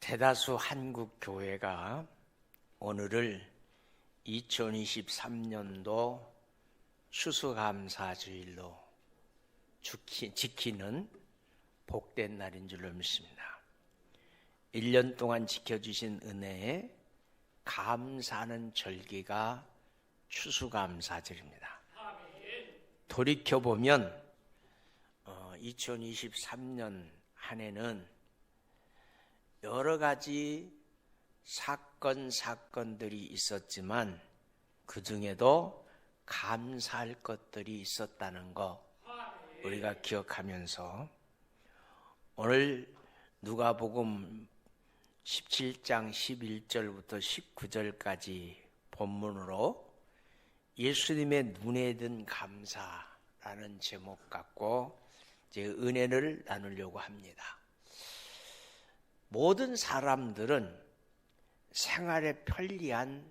대다수 한국 교회가 오늘을 2023년도 추수감사주일로 지키는 복된 날인 줄로 믿습니다. 1년 동안 지켜주신 은혜에 감사하는 절기가 추수감사절입니다. 돌이켜보면 2023년 한 해는 여러 가지 사건들이 있었지만 그 중에도 감사할 것들이 있었다는 거 우리가 기억하면서 오늘 누가복음 17장 11절부터 19절까지 본문으로 예수님의 눈에 든 감사라는 제목 갖고 이제 은혜를 나누려고 합니다. 모든 사람들은 생활에 편리한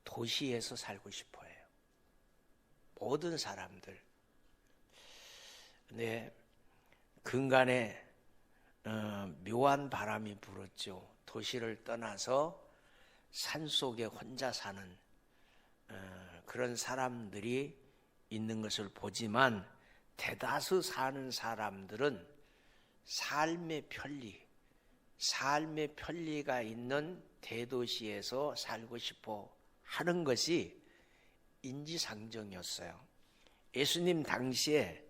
도시에서 살고 싶어 해요. 모든 사람들. 근데 근간에 묘한 바람이 불었죠. 도시를 떠나서 산속에 혼자 사는 그런 사람들이 있는 것을 보지만 대다수 사는 사람들은 삶의 편리가 있는 대도시에서 살고 싶어 하는 것이 인지상정이었어요. 예수님 당시에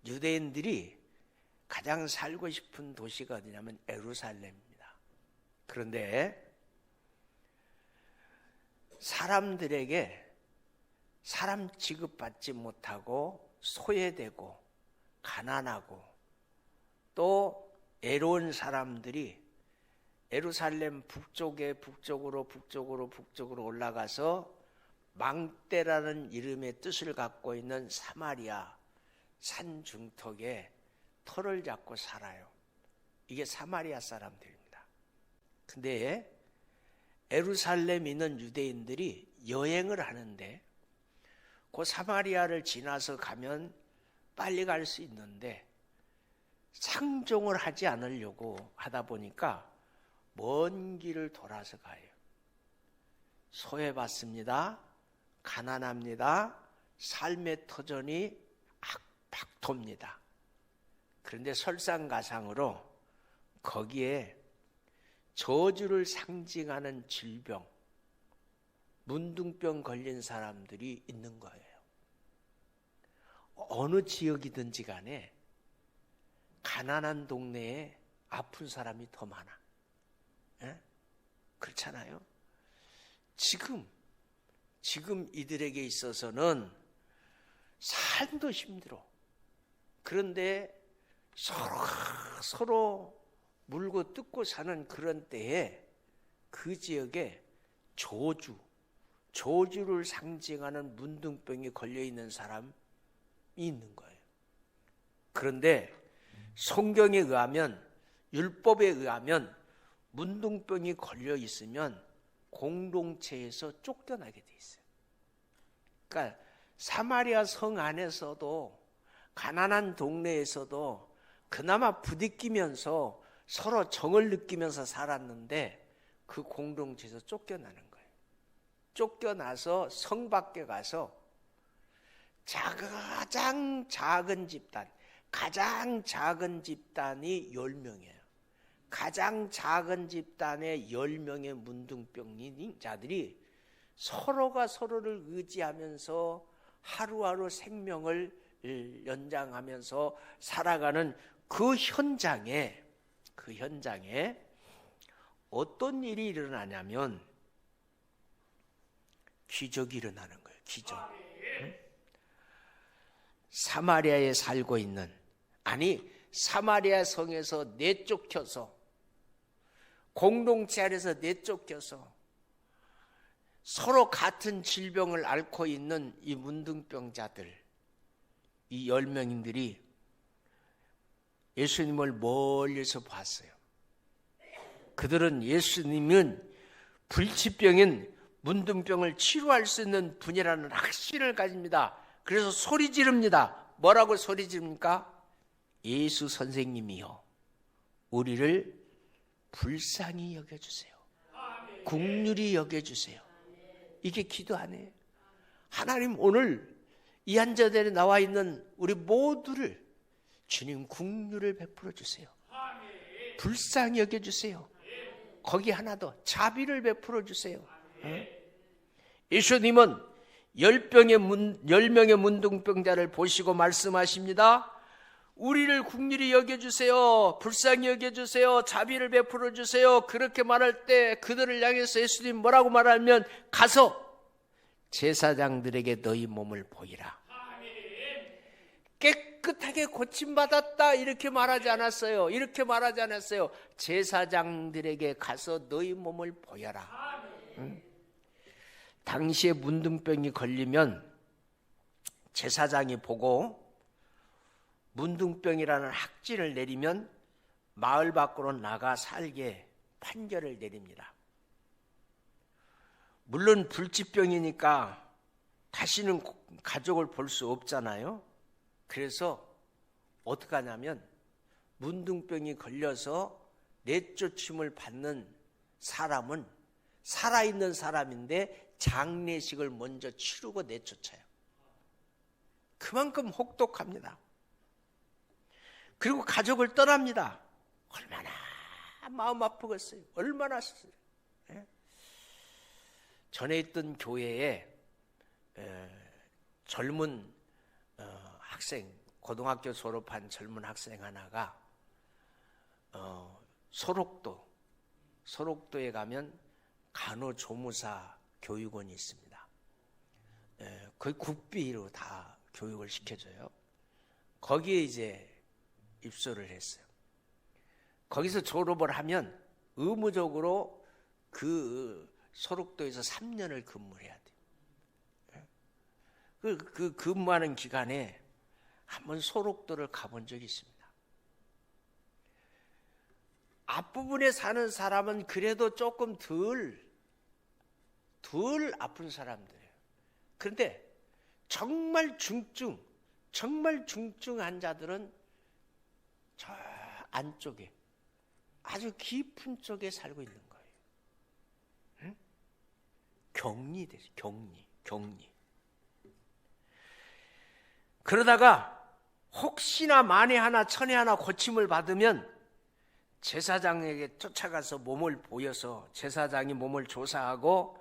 유대인들이 가장 살고 싶은 도시가 어디냐면 예루살렘입니다. 그런데 사람들에게 사람 취급받지 못하고 소외되고 가난하고 또 애로운 사람들이 예루살렘 북쪽으로 올라가서 망대라는 이름의 뜻을 갖고 있는 사마리아 산 중턱에 터를 잡고 살아요. 이게 사마리아 사람들입니다. 근데 예루살렘에 있는 유대인들이 여행을 하는데 그 사마리아를 지나서 가면 빨리 갈 수 있는데 상종을 하지 않으려고 하다 보니까 먼 길을 돌아서 가요. 소외받습니다. 가난합니다. 삶의 터전이 박토입니다. 그런데 설상가상으로 거기에 저주를 상징하는 질병, 문둥병 걸린 사람들이 있는 거예요. 어느 지역이든지 간에 가난한 동네에 아픈 사람이 더 많아. 그렇잖아요. 지금 이들에게 있어서는 삶도 힘들어. 그런데 서로 물고 뜯고 사는 그런 때에 그 지역에 저주를 상징하는 문둥병이 걸려있는 사람이 있는 거예요. 그런데 성경에 의하면, 율법에 의하면 문둥병이 걸려 있으면 공동체에서 쫓겨나게 돼 있어요. 그러니까 사마리아 성 안에서도 가난한 동네에서도 그나마 부딪히면서 서로 정을 느끼면서 살았는데 그 공동체에서 쫓겨나는 거예요. 쫓겨나서 성 밖에 가서 가장 작은 집단이 10명이에요. 가장 작은 집단의 10명의 문둥병인 자들이 서로가 서로를 의지하면서 하루하루 생명을 연장하면서 살아가는 그 현장에 어떤 일이 일어나냐면 기적이 일어나는 거예요. 기적. 사마리아에 살고 있는, 사마리아 성에서 내쫓겨서, 공동체 안에서 내쫓겨서 서로 같은 질병을 앓고 있는 이 문둥병자들, 이 10명인들이 예수님을 멀리서 봤어요. 그들은 예수님은 불치병인 문둥병을 치료할 수 있는 분이라는 확신을 가집니다. 그래서 소리 지릅니다. 뭐라고 소리 지릅니까? 예수 선생님이요, 우리를 불쌍히 여겨주세요. 긍휼히 여겨주세요. 이게 기도 아니에요. 하나님, 오늘 이 한자들에 나와 있는 우리 모두를 주님 긍휼을 베풀어 주세요. 불쌍히 여겨주세요. 거기 하나 더, 자비를 베풀어 주세요. 예수님은 10명의 문둥병자를 보시고 말씀하십니다. 우리를 긍휼히 여겨주세요. 불쌍히 여겨주세요. 자비를 베풀어 주세요. 그렇게 말할 때 그들을 향해서 예수님 뭐라고 말하면, 가서 제사장들에게 너희 몸을 보이라. 깨끗하게 고침받았다 이렇게 말하지 않았어요. 이렇게 말하지 않았어요. 제사장들에게 가서 너희 몸을 보여라. 당시에 문둥병이 걸리면 제사장이 보고 문둥병이라는 학진을 내리면 마을 밖으로 나가 살게 판결을 내립니다. 물론 불치병이니까 다시는 가족을 볼 수 없잖아요. 그래서 어떻게 하냐면 문둥병이 걸려서 내쫓임을 받는 사람은 살아있는 사람인데 장례식을 먼저 치르고 내쫓아요. 그만큼 혹독합니다. 그리고 가족을 떠납니다. 얼마나 마음 아프겠어요. 얼마나. 전에 있던 교회에 젊은 학생, 고등학교 졸업한 젊은 학생 하나가 소록도에 가면 간호조무사 교육원이 있습니다. 거의 국비로 다 교육을 시켜줘요. 거기에 이제 입소를 했어요. 거기서 졸업을 하면 의무적으로 그 소록도에서 3년을 근무를 해야 돼요. 그 근무하는 기간에 한번 소록도를 가본 적이 있습니다. 앞부분에 사는 사람은 그래도 조금 덜 아픈 사람들이에요. 그런데 정말 중증 환자들은 저 안쪽에 아주 깊은 쪽에 살고 있는 거예요. 응? 격리돼요. 격리. 그러다가 혹시나 만에 하나 천에 하나 고침을 받으면 제사장에게 쫓아가서 몸을 보여서 제사장이 몸을 조사하고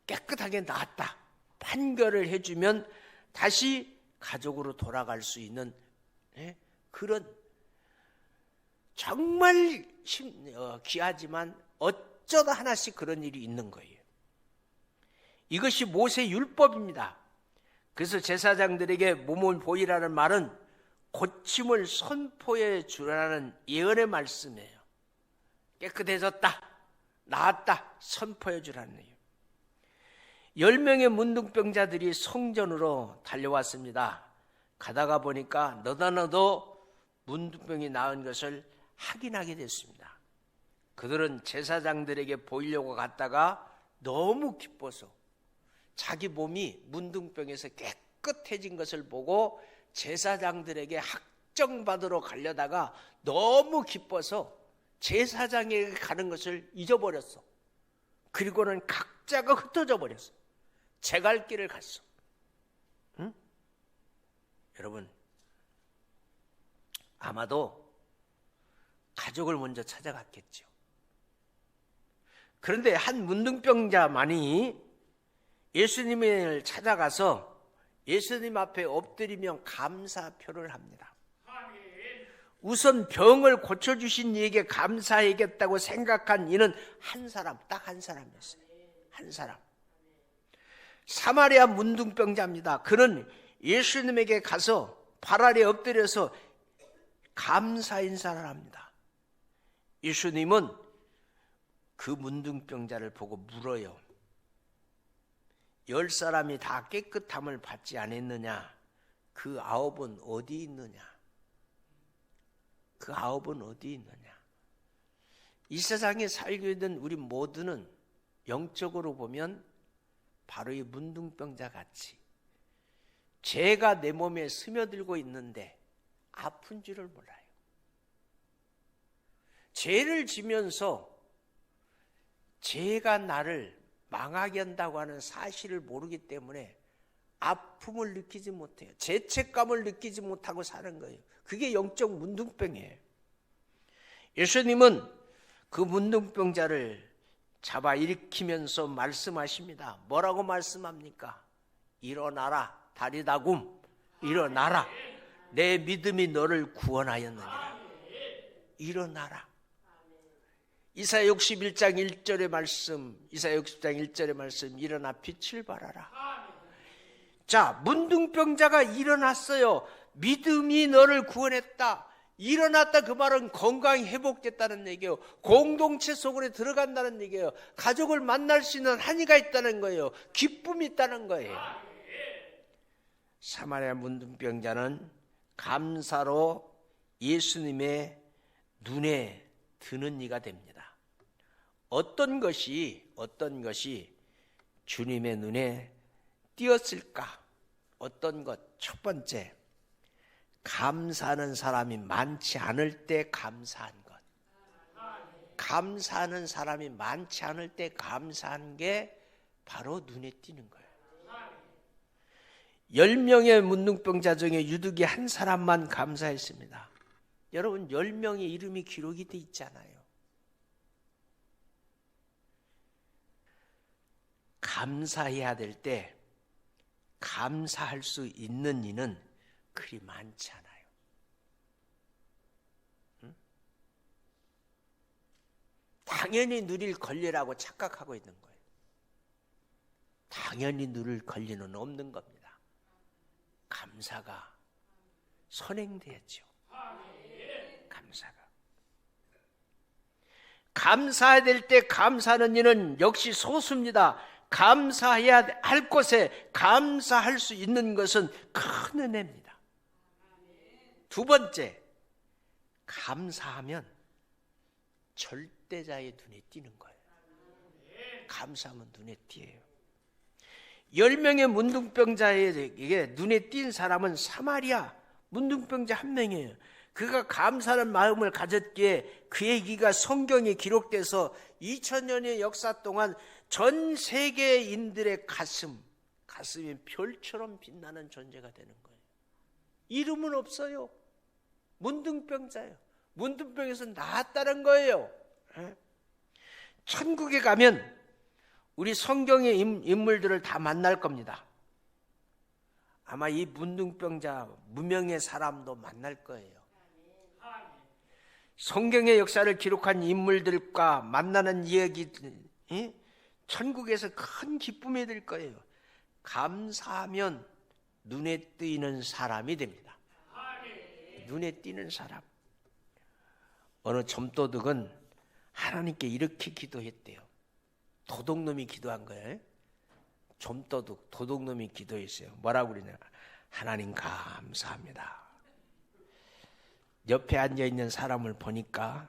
깨끗하게 나았다 판결을 해주면 다시 가족으로 돌아갈 수 있는 그런 정말 귀하지만 어쩌다 하나씩 그런 일이 있는 거예요. 이것이 모세 율법입니다. 그래서 제사장들에게 몸을 보이라는 말은 고침을 선포해 주라는 예언의 말씀이에요. 깨끗해졌다, 나았다 선포해 주라는 거예요. 10명의 문둥병자들이 성전으로 달려왔습니다. 가다가 보니까 너도 문둥병이 나은 것을 확인하게 됐습니다. 그들은 제사장들에게 보이려고 갔다가 너무 기뻐서 자기 몸이 문둥병에서 깨끗해진 것을 보고 제사장들에게 학정받으러 가려다가 너무 기뻐서 제사장에게 가는 것을 잊어버렸어. 그리고는 각자가 흩어져 버렸어. 제 갈 길을 갔어. 응? 여러분, 아마도 가족을 먼저 찾아갔겠죠. 그런데 한 문둥병자만이 예수님을 찾아가서 예수님 앞에 엎드리며 감사표를 합니다. 우선 병을 고쳐주신 이에게 감사해야겠다고 생각한 이는 한 사람, 딱 한 사람이었어요. 한 사람. 사마리아 문둥병자입니다. 그는 예수님에게 가서 발 아래 엎드려서 감사 인사를 합니다. 예수님은 그 문둥병자를 보고 물어요. 10사람이 다 깨끗함을 받지 않았느냐? 그 9은 어디 있느냐? 그 9은 어디 있느냐? 이 세상에 살고 있는 우리 모두는 영적으로 보면 바로 이 문둥병자 같이 죄가 내 몸에 스며들고 있는데 아픈 줄을 몰라요. 죄를 지면서 죄가 나를 망하게 한다고 하는 사실을 모르기 때문에 아픔을 느끼지 못해요. 죄책감을 느끼지 못하고 사는 거예요. 그게 영적 문둥병이에요. 예수님은 그 문둥병자를 잡아 일으키면서 말씀하십니다. 뭐라고 말씀합니까? 일어나라, 다리다굼, 일어나라. 내 믿음이 너를 구원하였느니라. 일어나라. 이사야 61장 1절의 말씀, 이사야 60장 1절의 말씀, 일어나 빛을 발하라. 자, 문둥병자가 일어났어요. 믿음이 너를 구원했다. 일어났다, 그 말은 건강이 회복됐다는 얘기예요. 공동체 속으로 들어간다는 얘기예요. 가족을 만날 수 있는 한의가 있다는 거예요. 기쁨이 있다는 거예요. 사마리아 문둥병자는 감사로 예수님의 눈에 드는 이가 됩니다. 어떤 것이 주님의 눈에 띄었을까? 어떤 것? 첫 번째, 감사하는 사람이 많지 않을 때 감사한 것. 감사하는 사람이 많지 않을 때 감사한 게 바로 눈에 띄는 거예요. 10명의 문둥병자 중에 유득이 한 사람만 감사했습니다. 여러분, 10명의 이름이 기록이 돼 있잖아요. 감사해야 될 때 감사할 수 있는 이는 그리 많지 않아요. 응? 당연히 누릴 권리라고 착각하고 있는 거예요. 당연히 누릴 권리는 없는 겁니다. 감사가 선행돼야죠. 감사가. 감사해야 될 때 감사하는 이는 역시 소수입니다. 감사해야 할 곳에 감사할 수 있는 것은 큰 은혜입니다. 두 번째, 감사하면 절대자의 눈에 띄는 거예요. 감사하면 눈에 띄어요. 10명의 문둥병자에게 눈에 띈 사람은 사마리아 문둥병자 한 명이에요. 그가 감사하는 마음을 가졌기에 그의 기가 성경에 기록돼서 2000년의 역사 동안 전 세계인들의 가슴이 별처럼 빛나는 존재가 되는 거예요. 이름은 없어요. 문둥병자예요. 문둥병에서 나았다는 거예요. 천국에 가면 우리 성경의 인물들을 다 만날 겁니다. 아마 이 문둥병자 무명의 사람도 만날 거예요. 성경의 역사를 기록한 인물들과 만나는 이야기, 천국에서 큰 기쁨이 될 거예요. 감사하면 눈에 띄는 사람이 됩니다. 눈에 띄는 사람. 어느 점도둑은 하나님께 이렇게 기도했대요. 도둑놈이 기도한 거예요. 점도둑, 도둑놈이 기도했어요. 뭐라고 그러냐? 하나님 감사합니다. 옆에 앉아있는 사람을 보니까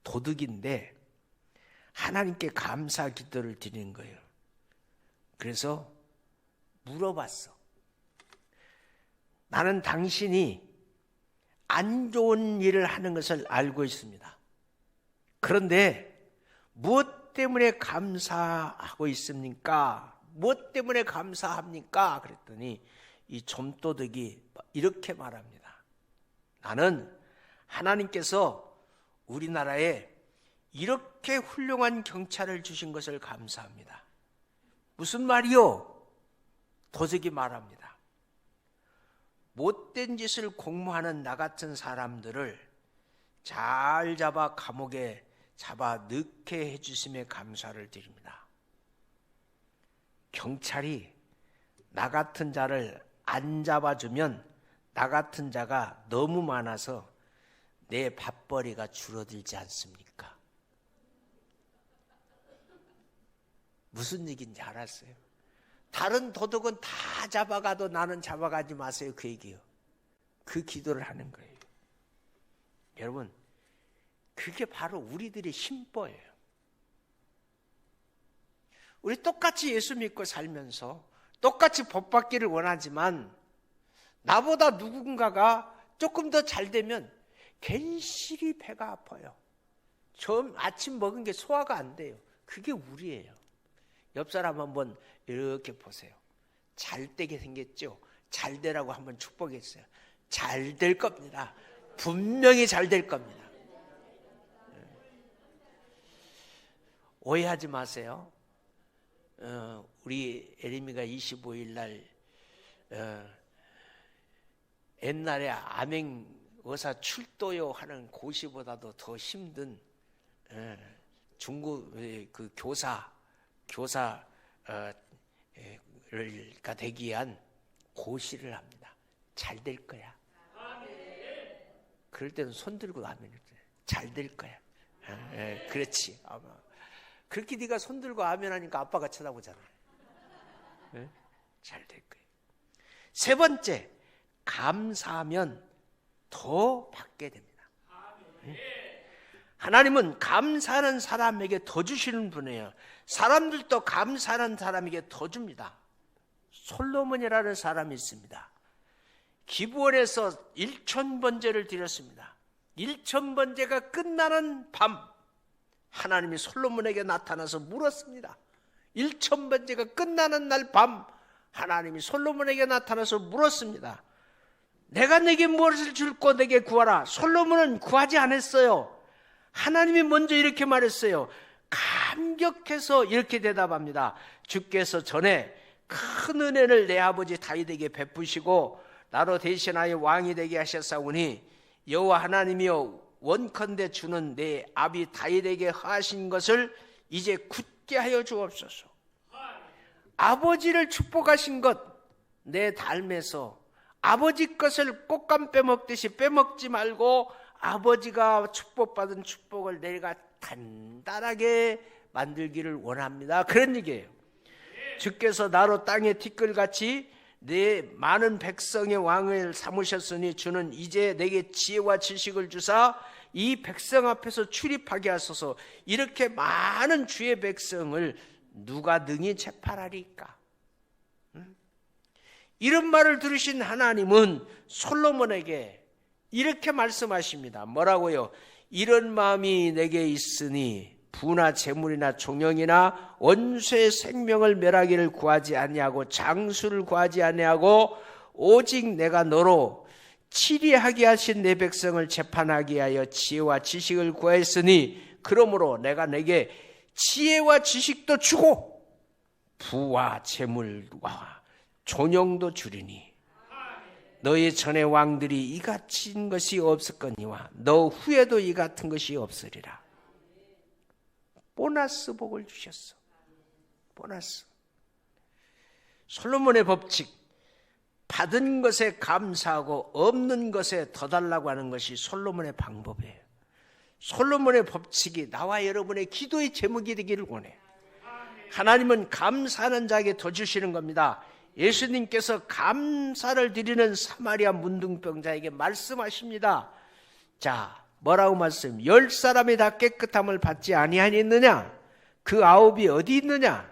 도둑인데 하나님께 감사 기도를 드리는 거예요. 그래서 물어봤어. 나는 당신이 안 좋은 일을 하는 것을 알고 있습니다. 그런데 무엇 때문에 감사하고 있습니까? 무엇 때문에 감사합니까? 그랬더니 이 점도둑이 이렇게 말합니다. 나는 하나님께서 우리나라에 이렇게 훌륭한 경찰을 주신 것을 감사합니다. 무슨 말이요? 도둑이 말합니다. 못된 짓을 공모하는 나 같은 사람들을 잘 잡아 감옥에 잡아 넣게 해주심에 감사를 드립니다. 경찰이 나 같은 자를 안 잡아주면 나 같은 자가 너무 많아서 내 밥벌이가 줄어들지 않습니까? 무슨 얘기인지 알았어요? 다른 도둑은 다 잡아가도 나는 잡아가지 마세요, 그 얘기요. 그 기도를 하는 거예요. 여러분, 그게 바로 우리들의 힘보예요. 우리 똑같이 예수 믿고 살면서 똑같이 복 받기를 원하지만 나보다 누군가가 조금 더 잘 되면 괜시리 배가 아파요. 아침 먹은 게 소화가 안 돼요. 그게 우리예요. 옆 사람 한번 이렇게 보세요. 잘 되게 생겼죠? 잘 되라고 한번 축복했어요. 잘 될 겁니다. 분명히 잘 될 겁니다. 오해하지 마세요. 우리 에리미가 25일 날 옛날에 암행 의사 출도요 하는 고시보다도 더 힘든 중국 그 교사가 되기 위한 고시를 합니다. 잘 될 거야. 그럴 때는 손 들고 아멘. 잘 될 거야. 그렇지. 아마 그렇게 네가 손 들고 아멘 하니까 아빠가 쳐다보잖아. 잘 될 거야. 세 번째, 감사하면 더 받게 됩니다. 하나님은 감사하는 사람에게 더 주시는 분이에요. 사람들도 감사하는 사람에게 더 줍니다. 솔로몬이라는 사람이 있습니다. 기브온에서 1000번제를 드렸습니다. 1000번제가 끝나는 밤 하나님이 솔로몬에게 나타나서 물었습니다. 1000번제가 끝나는 날 밤 하나님이 솔로몬에게 나타나서 물었습니다. 내가 내게 무엇을 줄고 내게 구하라. 솔로몬은 구하지 않았어요. 하나님이 먼저 이렇게 말했어요. 감격해서 이렇게 대답합니다. 주께서 전에 큰 은혜를 내 아버지 다윗에게 베푸시고 나로 대신하여 왕이 되게 하셨사오니 여호와 하나님이여 원컨대 주는 내 아비 다윗에게 하신 것을 이제 굳게 하여 주옵소서. 아버지를 축복하신 것 내 닮에서 아버지 것을 꽃감 빼먹듯이 빼먹지 말고 아버지가 축복받은 축복을 내가 단단하게 만들기를 원합니다. 그런 얘기예요. 주께서 나로 땅에 티끌같이 내 많은 백성의 왕을 삼으셨으니 주는 이제 내게 지혜와 지식을 주사 이 백성 앞에서 출입하게 하소서. 이렇게 많은 주의 백성을 누가 능히 재판하리까? 이런 말을 들으신 하나님은 솔로몬에게 이렇게 말씀하십니다. 뭐라고요? 이런 마음이 내게 있으니 부나 재물이나 종영이나 원수의 생명을 멸하기를 구하지 아니하고 장수를 구하지 아니하고 오직 내가 너로 치리하게 하신 내 백성을 재판하게 하여 지혜와 지식을 구하였으니 그러므로 내가 내게 지혜와 지식도 주고 부와 재물과 종영도 주리니 너희 전의 왕들이 이같은 것이 없었거니와 너 후에도 이 같은 것이 없으리라. 보너스 복을 주셨어. 보너스. 솔로몬의 법칙, 받은 것에 감사하고 없는 것에 더 달라고 하는 것이 솔로몬의 방법이에요. 솔로몬의 법칙이 나와 여러분의 기도의 제목이 되기를 원해요. 하나님은 감사하는 자에게 더 주시는 겁니다. 예수님께서 감사를 드리는 사마리아 문둥병자에게 말씀하십니다. 자, 뭐라고 말씀? 10사람이 다 깨끗함을 받지 아니하였느냐? 그 9이 어디 있느냐?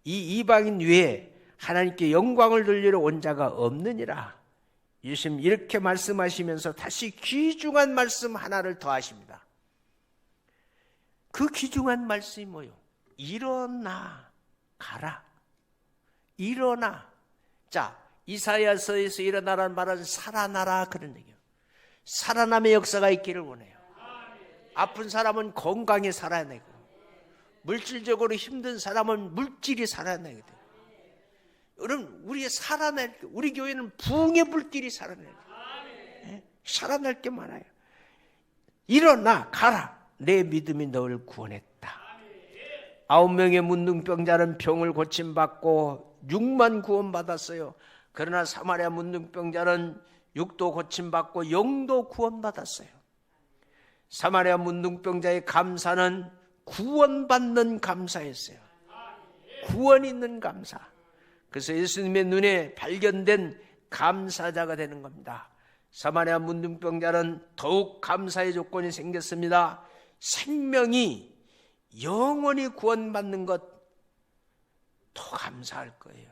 이 이방인 외에 하나님께 영광을 돌리러 온 자가 없느니라. 예수님 이렇게 말씀하시면서 다시 귀중한 말씀 하나를 더 하십니다. 그 귀중한 말씀이 뭐요? 일어나 가라. 일어나. 자, 이사야서에서 일어나라는 말은 살아나라 그런 얘기예요. 살아남의 역사가 있기를 원해요. 아픈 사람은 건강히 살아내고 물질적으로 힘든 사람은 물질이 살아내게 돼요. 여러분, 우리 교회는 부흥의 불길이 살아내요. 살아날 게 많아요. 일어나 가라. 내 믿음이 너를 구원했다. 9명의 문둥병자는 병을 고침받고 6만 구원받았어요. 그러나 사마리아 문둥병자는 육도 고침받고 영도 구원받았어요. 사마리아 문둥병자의 감사는 구원받는 감사였어요. 구원 있는 감사. 그래서 예수님의 눈에 발견된 감사자가 되는 겁니다. 사마리아 문둥병자는 더욱 감사의 조건이 생겼습니다. 생명이 영원히 구원받는 것 더 감사할 거예요.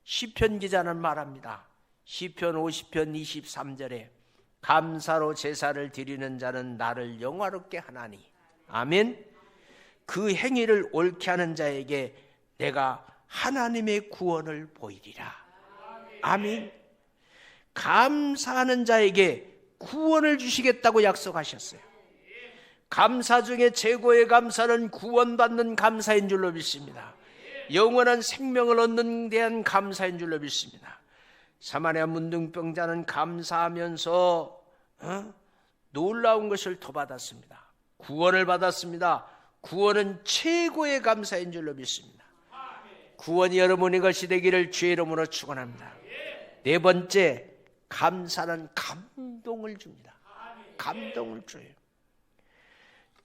시편 기자는 말합니다. 시편 50편 23절에 감사로 제사를 드리는 자는 나를 영화롭게 하나니 아멘. 그 행위를 옳게 하는 자에게 내가 하나님의 구원을 보이리라. 아멘. 감사하는 자에게 구원을 주시겠다고 약속하셨어요. 감사 중에 최고의 감사는 구원받는 감사인 줄로 믿습니다. 영원한 생명을 얻는 데한 감사인 줄로 믿습니다. 사마리아 문둥병자는 감사하면서 놀라운 것을 더 받았습니다. 구원을 받았습니다. 구원은 최고의 감사인 줄로 믿습니다. 구원이 여러분의 것이 되기를 주의 이름으로 축원합니다. 네 번째, 감사는 감동을 줍니다. 감동을 줘요.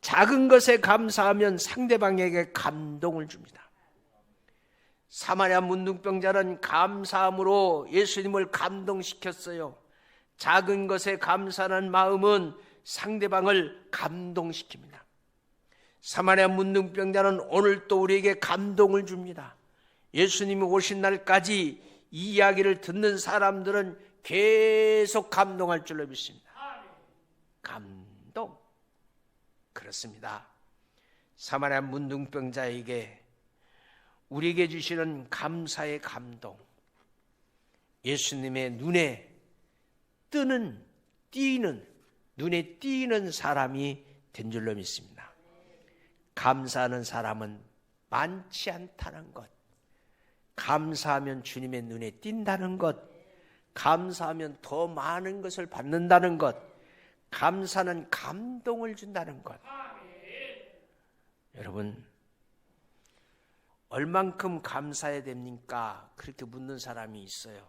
작은 것에 감사하면 상대방에게 감동을 줍니다. 사마리아 문둥병자는 감사함으로 예수님을 감동시켰어요. 작은 것에 감사하는 마음은 상대방을 감동시킵니다. 사마리아 문둥병자는 오늘 또 우리에게 감동을 줍니다. 예수님이 오신 날까지 이 이야기를 듣는 사람들은 계속 감동할 줄로 믿습니다. 감동. 그렇습니다. 사마리아 문둥병자에게 우리에게 주시는 감사의 감동, 예수님의 눈에 띄는 사람이 된 줄로 믿습니다. 감사하는 사람은 많지 않다는 것, 감사하면 주님의 눈에 띈다는 것, 감사하면 더 많은 것을 받는다는 것, 감사는 감동을 준다는 것. 여러분, 얼만큼 감사해야 됩니까? 그렇게 묻는 사람이 있어요.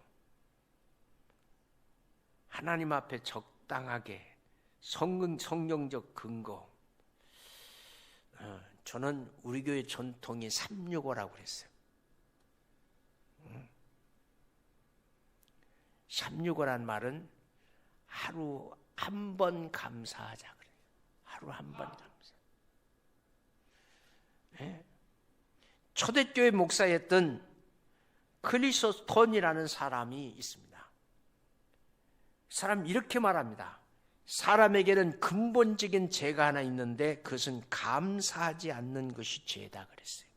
하나님 앞에 적당하게 성경적 근거. 저는 우리 교회 전통이 365라고 그랬어요. 365란 말은 하루 한 번 감사하자 그래요. 하루 한 번 감사. 네? 초대교회 목사였던 크리소스톤이라는 사람이 있습니다. 사람 이렇게 말합니다. 사람에게는 근본적인 죄가 하나 있는데 그것은 감사하지 않는 것이 죄다 그랬어요.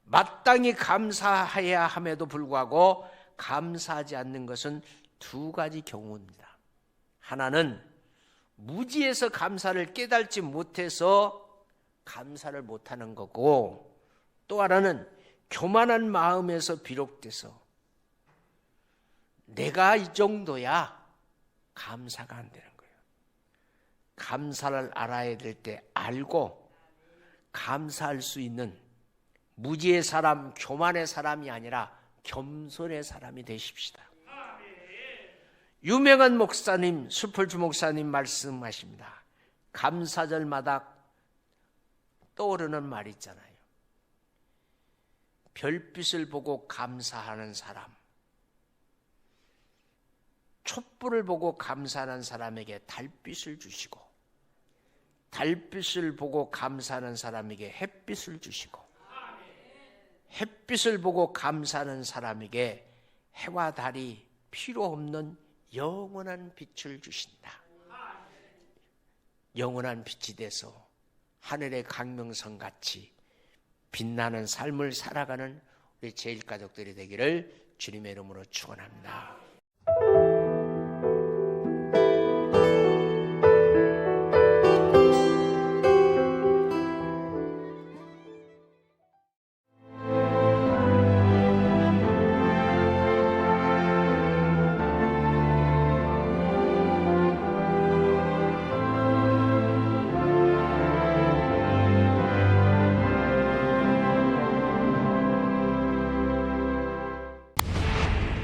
마땅히 감사해야 함에도 불구하고 감사하지 않는 것은 두 가지 경우입니다. 하나는 무지에서 감사를 깨달지 못해서 감사를 못하는 거고, 또 하나는 교만한 마음에서 비롯돼서 내가 이 정도야 감사가 안 되는 거예요. 감사를 알아야 될 때 알고 감사할 수 있는 무지의 사람, 교만의 사람이 아니라 겸손의 사람이 되십시다. 유명한 목사님, 수풀주 목사님 말씀하십니다. 감사절마다 떠오르는 말 있잖아요. 별빛을 보고 감사하는 사람, 촛불을 보고 감사하는 사람에게 달빛을 주시고, 달빛을 보고 감사하는 사람에게 햇빛을 주시고, 햇빛을 보고 감사하는 사람에게 해와 달이 필요 없는 영원한 빛을 주신다. 영원한 빛이 돼서 하늘의 강명성 같이 빛나는 삶을 살아가는 우리 제일가족들이 되기를 주님의 이름으로 축원합니다.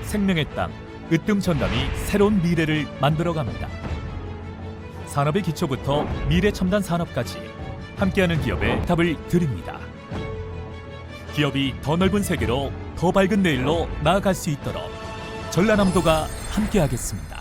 생명의 땅 으뜸 전담이 새로운 미래를 만들어갑니다. 산업의 기초부터 미래 첨단 산업까지 함께하는 기업에 답을 드립니다. 기업이 더 넓은 세계로 더 밝은 내일로 나아갈 수 있도록 전라남도가 함께하겠습니다.